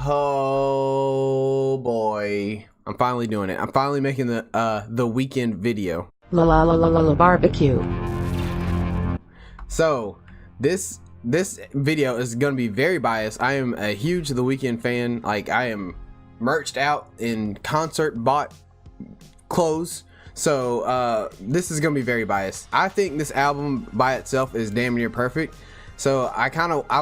Oh boy, I'm finally doing it. I'm finally making the Weeknd video. La la la la la la barbecue. So this video is gonna be very biased. I am a huge The Weeknd fan. Like, I am merched out in concert bought clothes. So this is gonna be very biased. I think this album by itself is damn near perfect. So I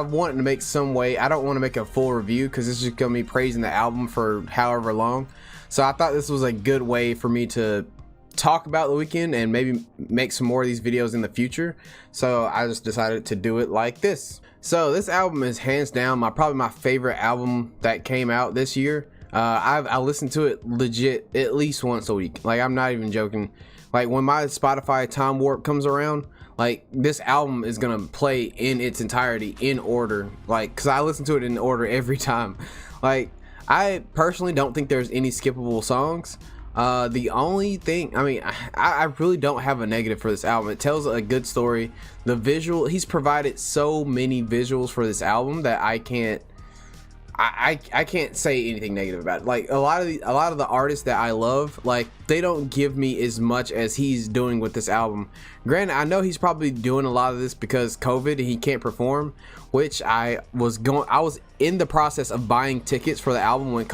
wanted to make some way. I don't want to make a full review because it's just gonna be praising the album for however long. So I thought this was a good way for me to talk about The Weeknd and maybe make some more of these videos in the future. So I just decided to do it like this. So this album is hands down probably my favorite album that came out this year. I listen to it legit at least once a week. Like, I'm not even joking. Like, when my Spotify time warp comes around, like, this album is gonna play in its entirety in order, like, because I listen to it in order every time. Like, I personally don't think there's any skippable songs. The only thing, I mean, I really don't have a negative for this album. It tells a good story. The visual, he's provided so many visuals for this album that I can't say anything negative about it. Like, a lot of the artists that I love, like, they don't give me as much as he's doing with this album. Granted, I know he's probably doing a lot of this because COVID and he can't perform, which I was in the process of buying tickets for the album when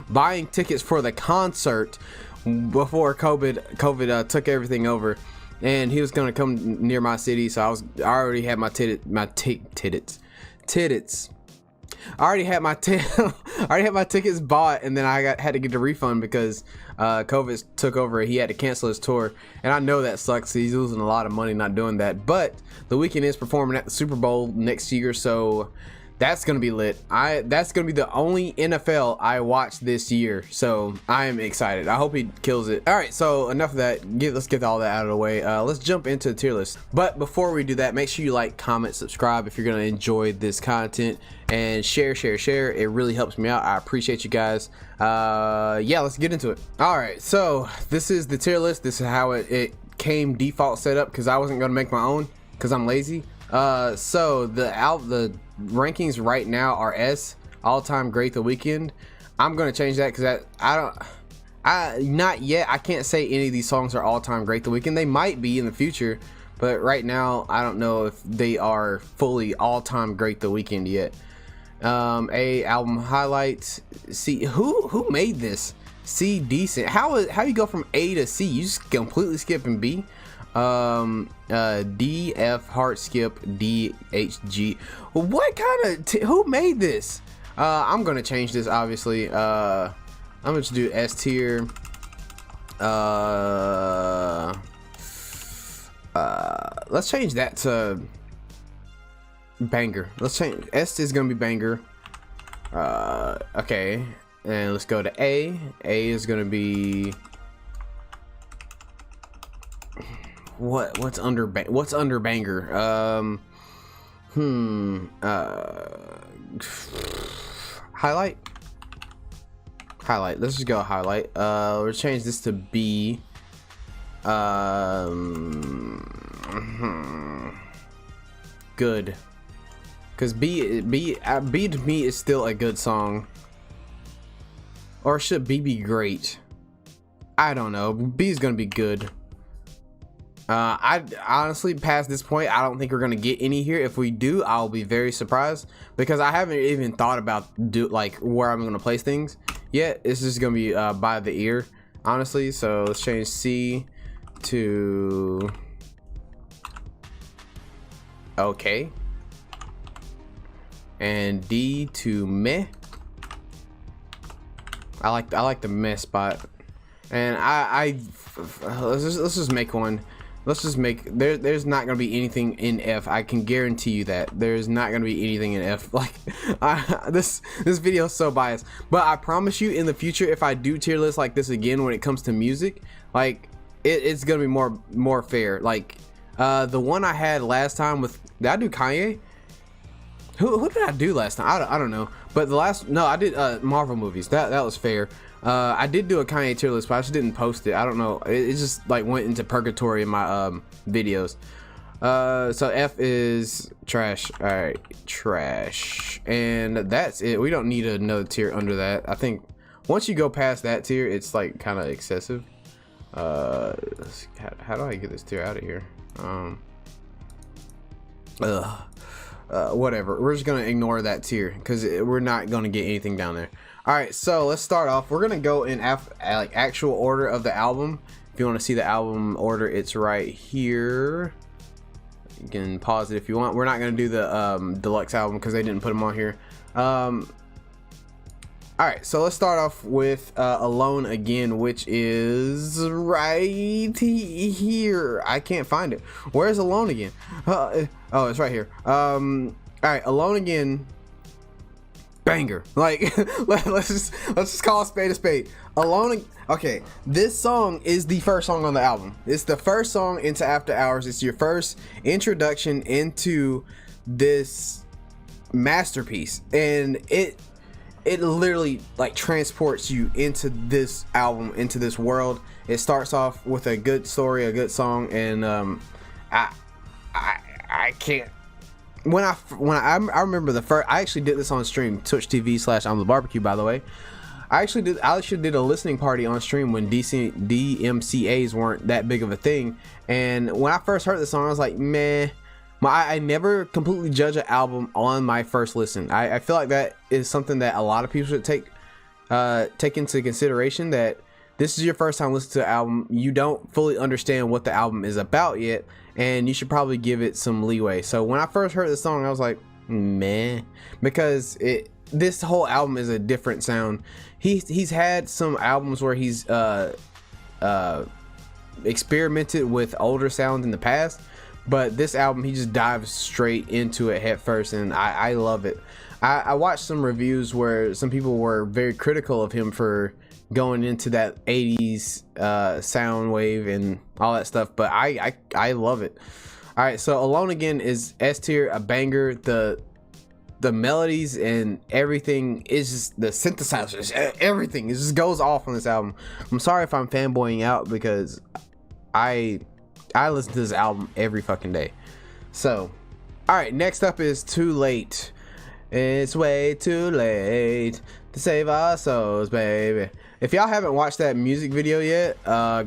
buying tickets for the concert before COVID took everything over, and he was gonna come near my city, so I already had my tits. I already had my tickets bought, and then I had to get a refund because COVID took over. He had to cancel his tour, and I know that sucks. He's losing a lot of money not doing that. But The Weeknd is performing at the Super Bowl next year, so that's gonna be lit. That's gonna be the only NFL I watch this year, so I am excited. I hope he kills it. All right, so enough of that. Let's get all that out of the way. Let's jump into the tier list. But before we do that, make sure you like, comment, subscribe if you're gonna enjoy this content, and share. It really helps me out. I appreciate you guys. Yeah, let's get into it. All right, so this is the tier list. This is how it came default set up because I wasn't gonna make my own because I'm lazy. So the rankings right now are S, all-time great The Weeknd. I'm gonna change that because not yet. I can't say any of these songs are all-time great The Weeknd. They might be in the future, but right now I don't know if they are fully all-time great The Weeknd yet. A, album highlights. C, who made this? C, decent. How you go from A to C? You just completely skipping B. D, F, heart skip, D, H, G. What kind of who made this? I'm gonna change this, obviously. I'm gonna just do S tier. Let's change that to banger. Let's change. S is gonna be banger. Okay, and let's go to A. A is gonna be what's under banger. Highlight. Let's just go highlight. Let's change this to B. Good, because B to me is still a good song. Or should B be great? I don't know. B is gonna be good. I honestly, past this point, I don't think we're gonna get any here. If we do, I'll be very surprised because I haven't even thought about where I'm gonna place things yet. It's just gonna be by the ear, honestly. So let's change C to okay, and D to meh. I like the meh spot, and let's just make one. Let's just make there's not gonna be anything in F. I can guarantee you that there's not gonna be anything in F. Like, this video is so biased, but I promise you in the future, if I do tier lists like this again when it comes to music, like it's gonna be more fair. Like the one I had last time did I do Kanye? Who did I do last time? I don't know, but I did Marvel movies. That was fair. I did do a Kanye tier list, but I just didn't post it. I don't know. It just like went into purgatory in my videos. So F is trash. All right, trash, and that's it. We don't need another tier under that. I think once you go past that tier, it's like kind of excessive. How do I get this tier out of here? Whatever. We're just gonna ignore that tier because we're not gonna get anything down there. All right, so let's start off. We're gonna go in like actual order of the album. If you want to see the album order, it's right here. You can pause it if you want. We're not gonna do the deluxe album because they didn't put them on here. All right, so let's start off with Alone Again, which is right here. I can't find it. Where's Alone Again? Oh, it's right here. All right, Alone Again. Banger. Like let's just call a spade a spade. Okay, this song is the first song on the album. It's the first song into After Hours. It's your first introduction into this masterpiece, and it literally like transports you into this album, into this world. It starts off with a good story, a good song, and I can't. When I remember the first, I actually did this on stream, Twitch TV/I'm the Barbecue, by the way. I actually did a listening party on stream when DMCAs weren't that big of a thing. And when I first heard the song, I was like, meh. I never completely judge an album on my first listen. I feel like that is something that a lot of people should take into consideration, that this is your first time listening to an album. You don't fully understand what the album is about yet, and you should probably give it some leeway. So when I first heard the song, I was like, meh, because this whole album is a different sound. He's had some albums where he's experimented with older sounds in the past, but this album he just dives straight into it head first, and I love it. I watched some reviews where some people were very critical of him for going into that 80s sound wave and all that stuff, but I love it. All right, so Alone Again is S tier, a banger. The melodies and everything is just, the synthesizers, everything, it just goes off on this album. I'm sorry if I'm fanboying out because I listen to this album every fucking day. So all right, next up is Too Late. It's way too late to save our souls, baby. If y'all haven't watched that music video yet,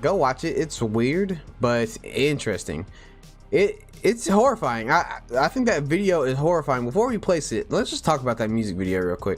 go watch it. It's weird, but it's interesting. It's horrifying. I think that video is horrifying. Before we place it, let's just talk about that music video real quick.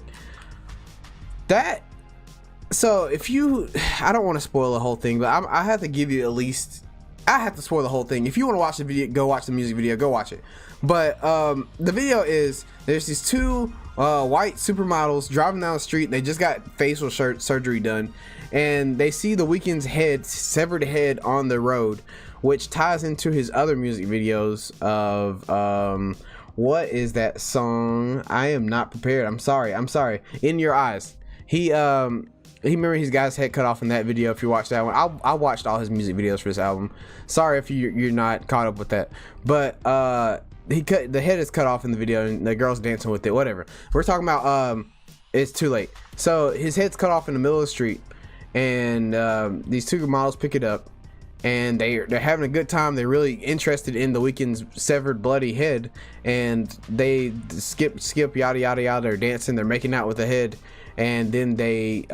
So if you, I don't want to spoil the whole thing, but I have to give you at least, I have to spoil the whole thing. If you want to watch the video, go watch the music video, go watch it. But the video is, there's these two white supermodels driving down the street. They just got facial surgery done, and they see the Weeknd's head, severed head, on the road, which ties into his other music videos of what is that song? I am not prepared. I'm sorry. In Your Eyes. He remember his guy's head cut off in that video. If you watch that one, I watched all his music videos for this album. Sorry if you're not caught up with that, but the head is cut off in the video and the girl's dancing with it. Whatever. We're talking about It's Too Late. So his head's cut off in the middle of the street, and these two models pick it up, and they're having a good time. They're really interested in the Weeknd's severed bloody head, and they skip yada yada yada. They're dancing, they're making out with the head, and then they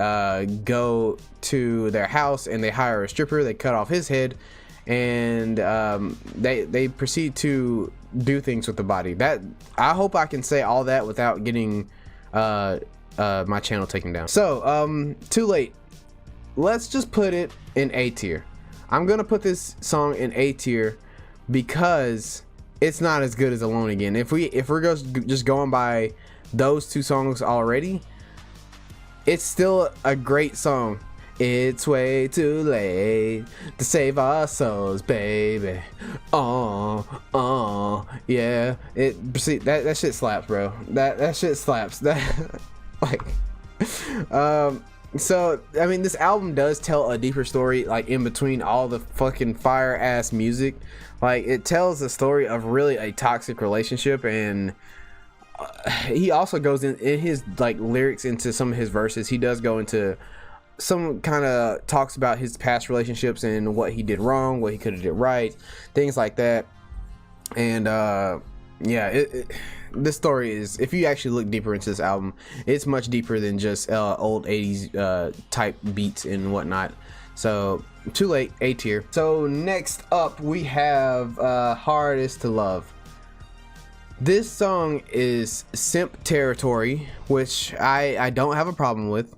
go to their house and they hire a stripper. They cut off his head, and they proceed to do things with the body. That, I hope I can say all that without getting my channel taken down. So Too Late, let's just put it in A tier. I'm gonna put this song in A tier because it's not as good as Alone Again. If we're just going by those two songs already, it's still a great song. It's way too late to save our souls, baby. Yeah. That shit slaps, bro. That shit slaps. That like so I mean, this album does tell a deeper story, like in between all the fucking fire ass music. Like, it tells the story of really a toxic relationship, and he also goes in his like lyrics, into some of his verses. He does go into some kind of talks about his past relationships and what he did wrong, what he could have did right, things like that. And yeah, this story is, if you actually look deeper into this album, it's much deeper than just old 80s type beats and whatnot. So Too Late, A tier. So next up we have Hardest to Love. This song is simp territory, which I don't have a problem with,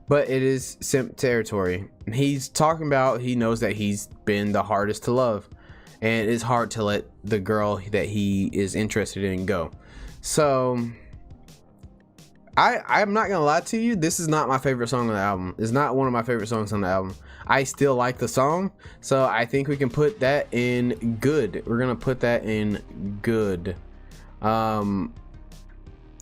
but it is simp territory. He's talking about, he knows that he's been the hardest to love, and it's hard to let the girl that he is interested in go. So I'm not gonna lie to you, this is not my favorite song on the album. It's not one of my favorite songs on the album. I still like the song, so I think we can put that in good. We're gonna put that in good.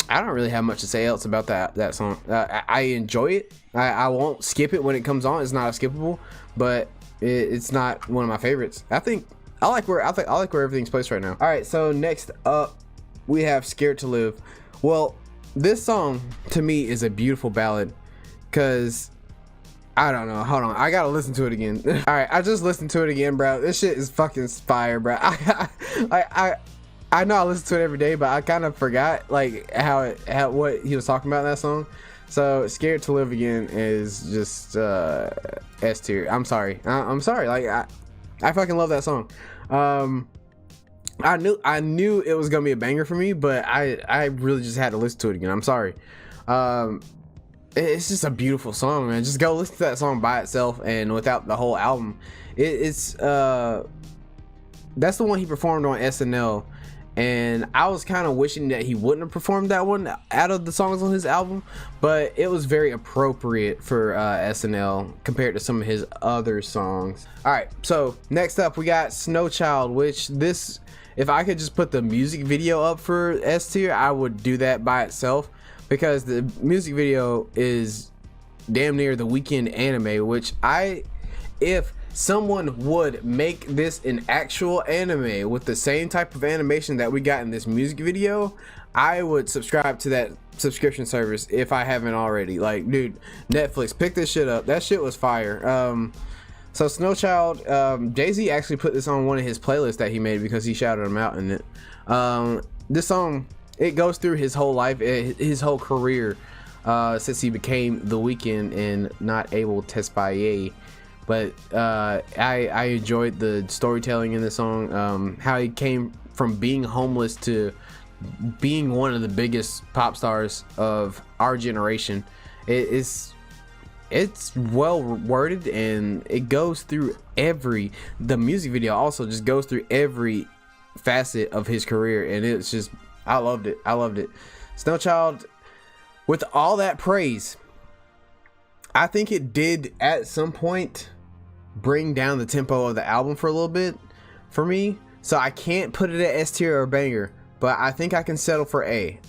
I don't really have much to say else about that song. I enjoy it. I won't skip it when it comes on. It's not skippable, but it's not one of my favorites. I like where everything's placed right now. All right, so next up we have Scared to Live. Well, this song to me is a beautiful ballad, because I don't know, hold on, I gotta listen to it again. All right, I just listened to it again, bro. This shit is fucking fire, bro. I know I listen to it every day, but I kind of forgot like how what he was talking about in that song. So Scared to Live Again is just S tier. I'm sorry. I'm sorry. Like I fucking love that song. I knew it was gonna be a banger for me, but I really just had to listen to it again. I'm sorry. It's just a beautiful song, man. Just go listen to that song by itself and without the whole album. It's that's the one he performed on SNL, and I was kind of wishing that he wouldn't have performed that one out of the songs on his album, but it was very appropriate for SNL compared to some of his other songs. All right, so next up we got Snow Child, which this, if I could just put the music video up for S tier, I would do that by itself, because the music video is damn near the Weeknd anime, which if someone would make this an actual anime with the same type of animation that we got in this music video, I would subscribe to that subscription service if I haven't already. Like, dude, Netflix, pick this shit up. That shit was fire. So Snow Child, Jay-Z actually put this on one of his playlists that he made because he shouted him out in it. This song, it goes through his whole life, his whole career, since he became the Weeknd and not able to Tesfaye. But I enjoyed the storytelling in the song, how he came from being homeless to being one of the biggest pop stars of our generation. It's well worded, and it goes through the music video also just goes through every facet of his career, and it's just, I loved it. Snow Child, with all that praise, I think it did at some point bring down the tempo of the album for a little bit for me, so I can't put it at S tier or banger, but I think I can settle for A.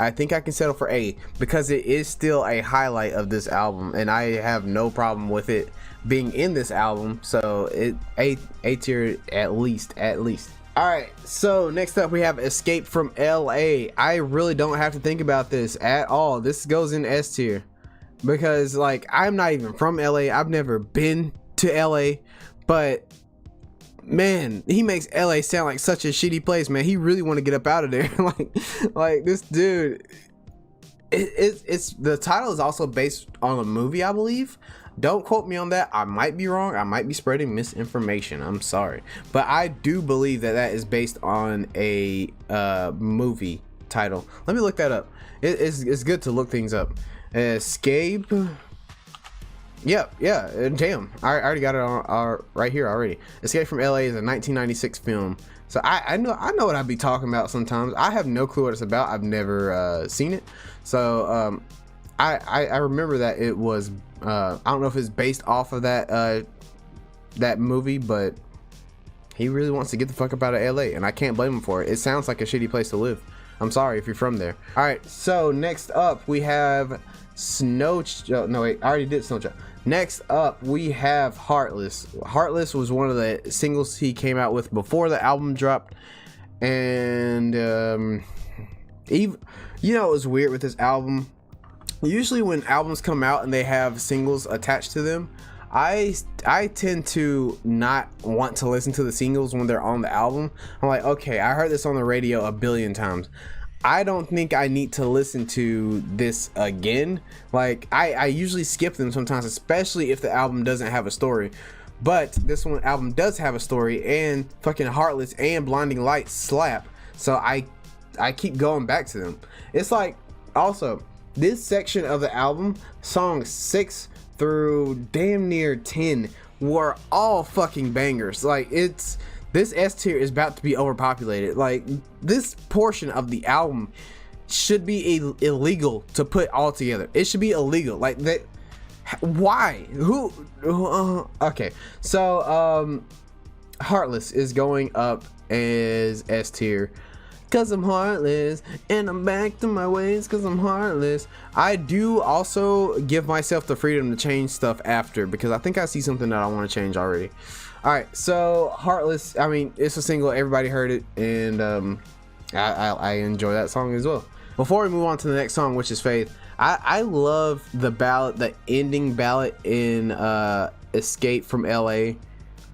Because it is still a highlight of this album, and I have no problem with it being in this album, so A tier at least. All right, so next up we have Escape from LA. I really don't have to think about this at all. This goes in S tier, because like, I'm not even from LA. I've never been to LA, but man, he makes LA sound like such a shitty place, man. He really want to get up out of there. like this dude, it's the title is also based on a movie, I believe. Don't quote me on that. I might be wrong. I might be spreading misinformation. I'm sorry, but I do believe that is based on a movie title. Let me look that up. It's good to look things up. Escape. Yeah, damn, I already got it on right here already. Escape from LA is a 1996 film, so I know what I'd be talking about sometimes. I have no clue what it's about. I've never seen it, so I remember that it was I don't know if it's based off of that movie, but he really wants to get the fuck up out of LA, and I can't blame him for it. It sounds like a shitty place to live. I'm sorry if you're from there. All right, so next up we have no wait, I already did Snow Child. Next up we have Heartless. Heartless was one of the singles he came out with before the album dropped, and it was weird with this album. Usually when albums come out and they have singles attached to them, I tend to not want to listen to the singles when they're on the album. I'm like, okay, I heard this on the radio a billion times. I don't think I need to listen to this again. Like, I usually skip them sometimes, especially if the album doesn't have a story. But this one album does have a story, and fucking Heartless and Blinding Lights slap. So I keep going back to them. It's like, also, this section of the album, songs 6 through damn near 10, were all fucking bangers. Like, this S tier is about to be overpopulated. Like, this portion of the album should be illegal to put all together. It should be illegal. Like, that. Why? Who? Okay, so Heartless is going up as S tier. Cause I'm heartless and I'm back to my ways cause I'm heartless. I do also give myself the freedom to change stuff after, because I think I see something that I want to change already. Alright, so Heartless, I mean, it's a single, everybody heard it, and I enjoy that song as well. Before we move on to the next song, which is Faith, I love the ballad, the ending ballad in Escape from LA.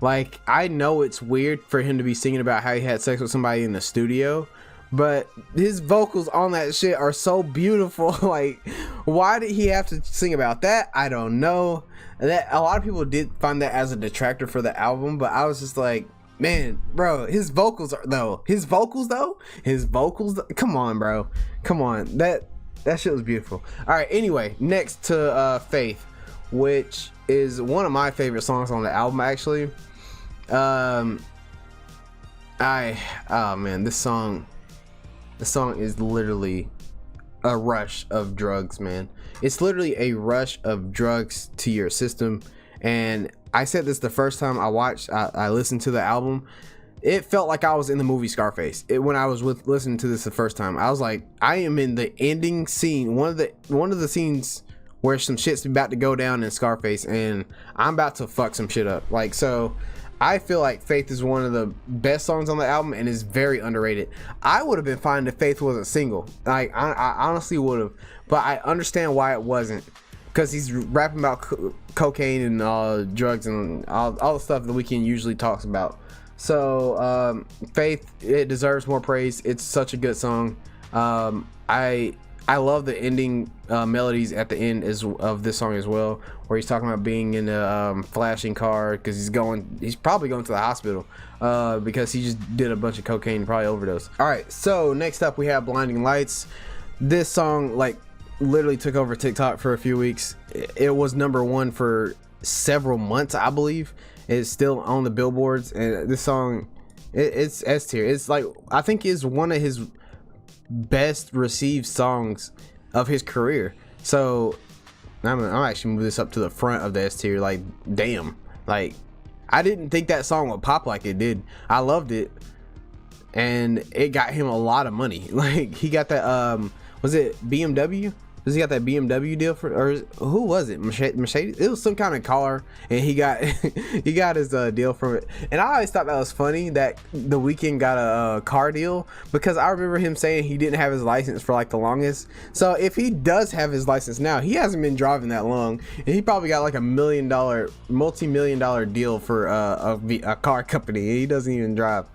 Like, I know it's weird for him to be singing about how he had sex with somebody in the studio, but his vocals on that shit are so beautiful. Like, why did he have to sing about that? I don't know. That a lot of people did find that as a detractor for the album, but I was just like, man, bro, his vocals, come on, bro, come on, that shit was beautiful. All right, anyway, next to Faith, which is one of my favorite songs on the album, actually. Oh man, this song is literally a rush of drugs, man. It's literally a rush of drugs to your system. And I said this the first time I listened to the album. It felt like I was in the movie Scarface. When I was listening to this the first time, I was like, I am in the ending scene, one of the scenes where some shit's about to go down in Scarface, and I'm about to fuck some shit up. Like, so I feel like Faith is one of the best songs on the album and is very underrated. I would have been fine if Faith wasn't single. Like, I honestly would have, but I understand why it wasn't, because he's rapping about cocaine and drugs and all the stuff the Weeknd usually talks about. So Faith, it deserves more praise. It's such a good song. I love the ending melodies at the end of this song as well, where he's talking about being in a flashing car because he's probably going to the hospital because he just did a bunch of cocaine, probably overdose. All right, so next up we have Blinding Lights. This song like literally took over TikTok for a few weeks. It was #1 for several months, I believe. It's still on the billboards, and this song, it's S tier. It's like, I think it's one of his best received songs of his career. So I'm actually move this up to the front of the S tier. Like, damn, like, I didn't think that song would pop like it did. I loved it, and it got him a lot of money. Like, he got that was it BMW? Does he got that BMW deal for, or who was it? Mercedes? It was some kind of car, and he got he got his deal from it. And I always thought that was funny that the Weeknd got a car deal, because I remember him saying he didn't have his license for like the longest. So if he does have his license now, he hasn't been driving that long, and he probably got like $1 multi-million-dollar deal for a car company. He doesn't even drive.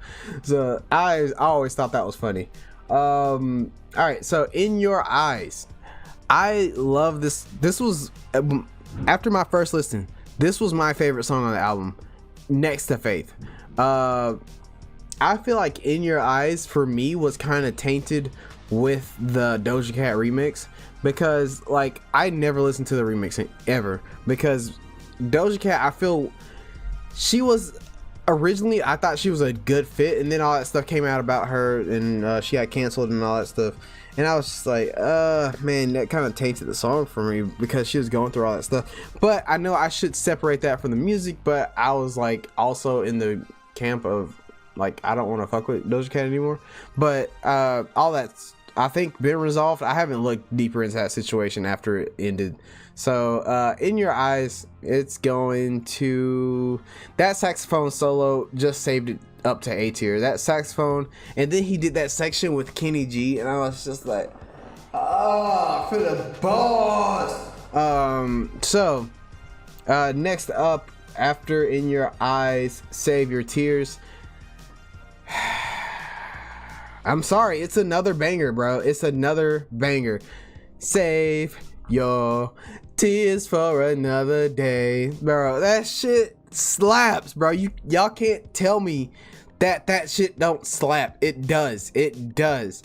So I always thought that was funny. All right, so In Your Eyes. I love this. This was, after my first listen, this was my favorite song on the album, next to Faith. I feel like In Your Eyes for me was kind of tainted with the Doja Cat remix, because like I never listened to the remix ever, because Doja Cat, I feel she was originally, I thought she was a good fit, and then all that stuff came out about her, and she got canceled and all that stuff. And I was just like, man, that kind of tainted the song for me, because she was going through all that stuff. But I know I should separate that from the music, but I was like also in the camp of like, I don't want to fuck with Doja Cat anymore. But all that's, I think, been resolved. I haven't looked deeper into that situation after it ended. So In Your Eyes, it's going to, that saxophone solo just saved it up to A tier. That saxophone, and then he did that section with Kenny G, and I was just like, for the boss. So Next up, After In Your Eyes, Save Your Tears. I'm sorry, it's another banger, bro. It's another banger. Save your tears for another day, bro. That shit slaps, bro. Y'all can't tell me that shit don't slap. It does. It does.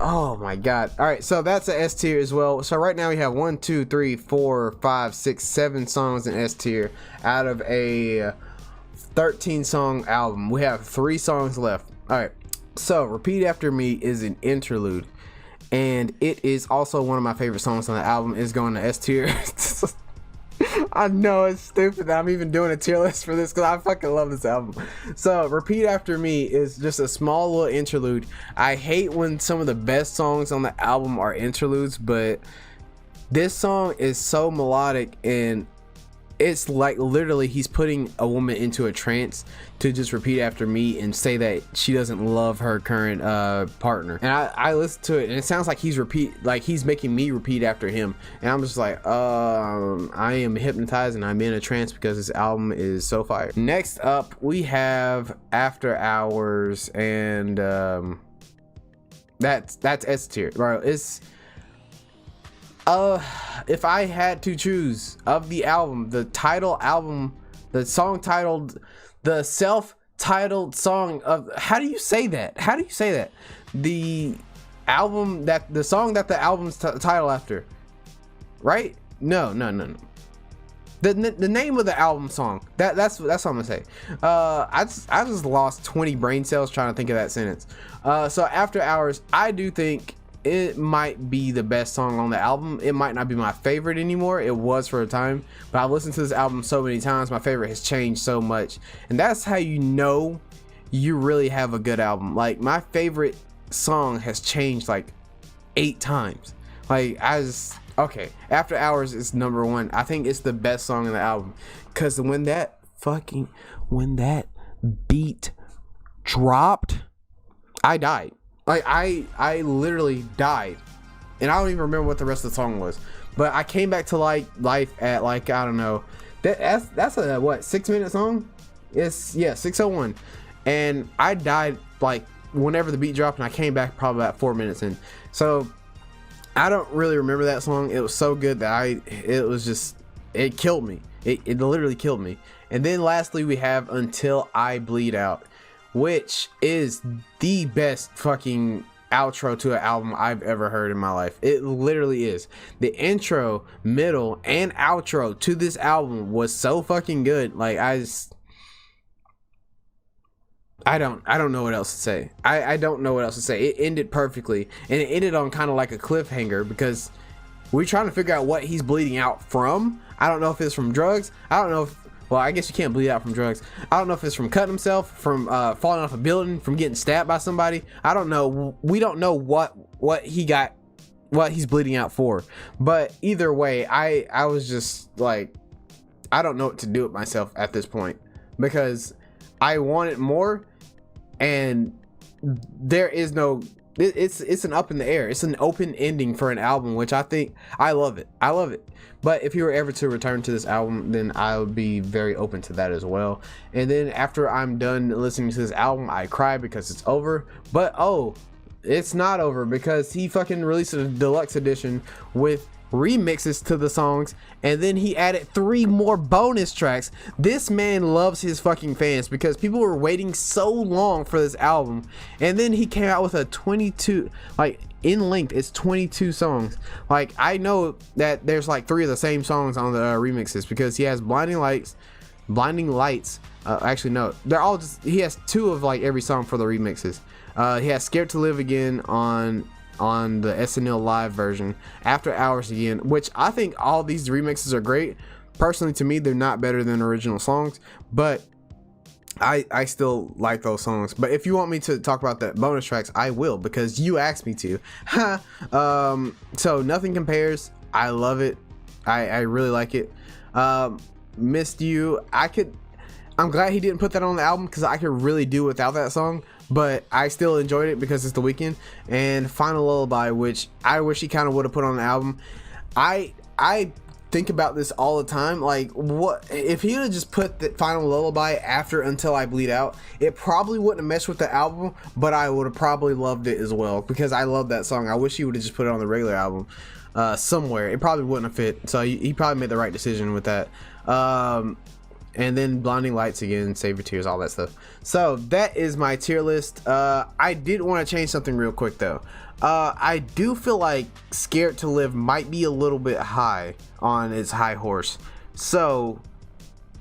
Oh my god. All right, so that's a S tier as well. So right now we have 1, 2, 3, 4, 5, 6, 7 songs in S tier out of a 13 song album. We have 3 songs left. All right, so Repeat After Me is an interlude, and it is also one of my favorite songs on the album. It's going to S tier. I know it's stupid that I'm even doing a tier list for this because I fucking love this album. So Repeat After Me is just a small little interlude. I hate when some of the best songs on the album are interludes, but this song is so melodic, and it's like literally he's putting a woman into a trance to just repeat after me and say that she doesn't love her current partner. And I listen to it, and it sounds like he's making me repeat after him, and I'm just like, I am hypnotized and I'm in a trance because this album is so fire. Next up we have After Hours, and that's S tier, bro. It's if I had to choose of the album, the self-titled song of, how do you say that? The song that the album's title after, right? No. The name of the album song. That's what I'm gonna say. I just lost 20 brain cells trying to think of that sentence. So After Hours, I do think it might be the best song on the album. It might not be my favorite anymore. It was for a time, but I've listened to this album so many times, my favorite has changed so much. And that's how you know you really have a good album. Like, my favorite song has changed like 8 times. Like, okay, After Hours is number 1. I think it's the best song in the album, because when that beat dropped, I died. Like, I literally died, and I don't even remember what the rest of the song was, but I came back to life at, like, I don't know, that's a what, 6-minute song? It's, yeah, 6:01, and I died like whenever the beat dropped, and I came back probably about 4 minutes in. So I don't really remember that song. It was so good that it killed me. It literally killed me. And then lastly we have Until I Bleed Out, which is the best fucking outro to an album I've ever heard in my life. It literally is. The intro, middle, and outro to this album was so fucking good. Like, I don't know what else to say. I don't know what else to say. It ended perfectly, and it ended on kind of like a cliffhanger, because we're trying to figure out what he's bleeding out from. I don't know if it's from drugs. I don't know if, well, I guess you can't bleed out from drugs. I don't know if it's from cutting himself, from falling off a building, from getting stabbed by somebody. I don't know. We don't know what he's bleeding out for. But either way, I was just like, I don't know what to do with myself at this point, because I wanted more, and there is no, it's an up in the air. It's an open ending for an album, which I think, I love it. But if you were ever to return to this album, then I would be very open to that as well. And then after I'm done listening to this album, I cry because it's over. But it's not over, because he fucking released a deluxe edition with remixes to the songs, and then he added 3 more bonus tracks. This man loves his fucking fans, because people were waiting so long for this album, and then he came out with a 22, like, in length, it's 22 songs. Like, I know that there's like 3 of the same songs on the remixes, because he has Blinding Lights, actually no, they're all just, he has 2 of like every song for the remixes. He has Scared to Live Again on the SNL Live version, After Hours again, which I think all these remixes are great. Personally, to me, they're not better than original songs, but I still like those songs. But if you want me to talk about the bonus tracks, I will, because you asked me to. So Nothing Compares, I love it. I really like it. Missed You, I'm glad he didn't put that on the album, because I could really do without that song, but I still enjoyed it because it's The Weeknd. And Final Lullaby, which I wish he kind of would have put on the album. I think about this all the time. Like, what if he would have just put the final lullaby after Until I Bleed Out? It probably wouldn't have meshed with the album, but I would have probably loved it as well, because I love that song. I wish he would have just put it on the regular album somewhere. It probably wouldn't have fit, so he probably made the right decision with that. And then Blinding Lights again, Save Your Tears, all that stuff. So that is my tier list. I did want to change something real quick though. I do feel like Scared to Live might be a little bit high on its high horse, so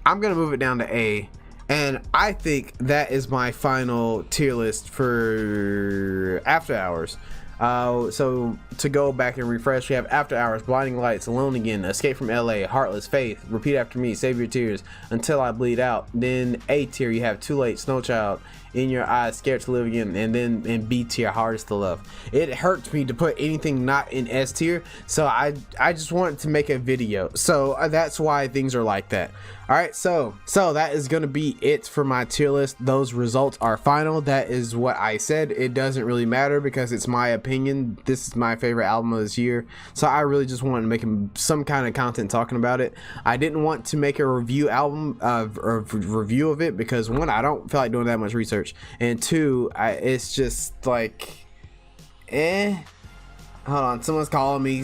I'm gonna move it down to A, and I think that is my final tier list for After Hours. So to go back and refresh, we have After Hours, Blinding Lights, Alone Again, Escape from LA, Heartless, Faith, Repeat After Me, Save Your Tears, Until I Bleed Out. Then A tier, you have Too Late, Snow Child, In Your Eyes, Scared to Live Again, and then in B tier, Hardest to Love. It hurts me to put anything not in S tier, so I just wanted to make a video, so that's why things are like that. All right, so that is gonna be it for my tier list. Those results are final. That is what I said. It doesn't really matter because it's my opinion. This is my favorite album of this year, so I really just wanted to make some kind of content talking about it. I didn't want to make a review album review of it because, one, I don't feel like doing that much research, and two, it's just like, hold on, someone's calling me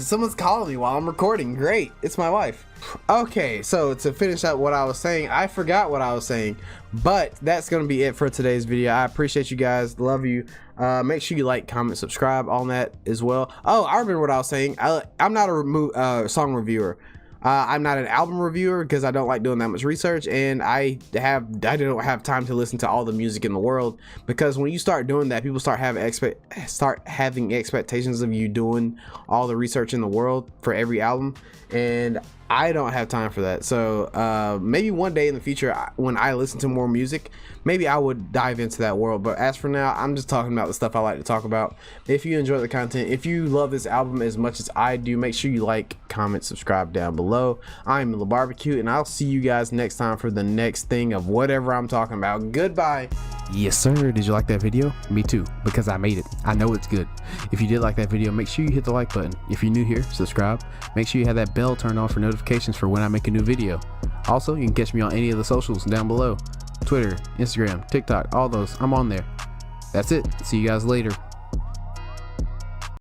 while I'm recording. Great, it's my wife. Okay, so to finish up what I was saying, I forgot what I was saying, but that's gonna be it for today's video. I appreciate you guys, love you. Make sure you like, comment, subscribe on that as well. Oh, I remember what I was saying. I'm not a song reviewer. I'm not an album reviewer because I don't like doing that much research, and I don't have time to listen to all the music in the world, because when you start doing that, people start having expectations of you doing all the research in the world for every album, and I don't have time for that. So maybe one day in the future, when I listen to more music, maybe I would dive into that world. But as for now, I'm just talking about the stuff I like to talk about. If you enjoy the content, if you love this album as much as I do, make sure you like, comment, subscribe down below. I'm the Barbecue, and I'll see you guys next time for the next thing of whatever I'm talking about. Goodbye. Yes sir, did you like that video? Me too, because I made it. I know it's good. If you did like that video, make sure you hit the like button. If you're new here, subscribe. Make sure you have that bell turned on for notifications for when I make a new video. Also, you can catch me on any of the socials down below. Twitter, Instagram, TikTok, all those. I'm on there. That's it. See you guys later.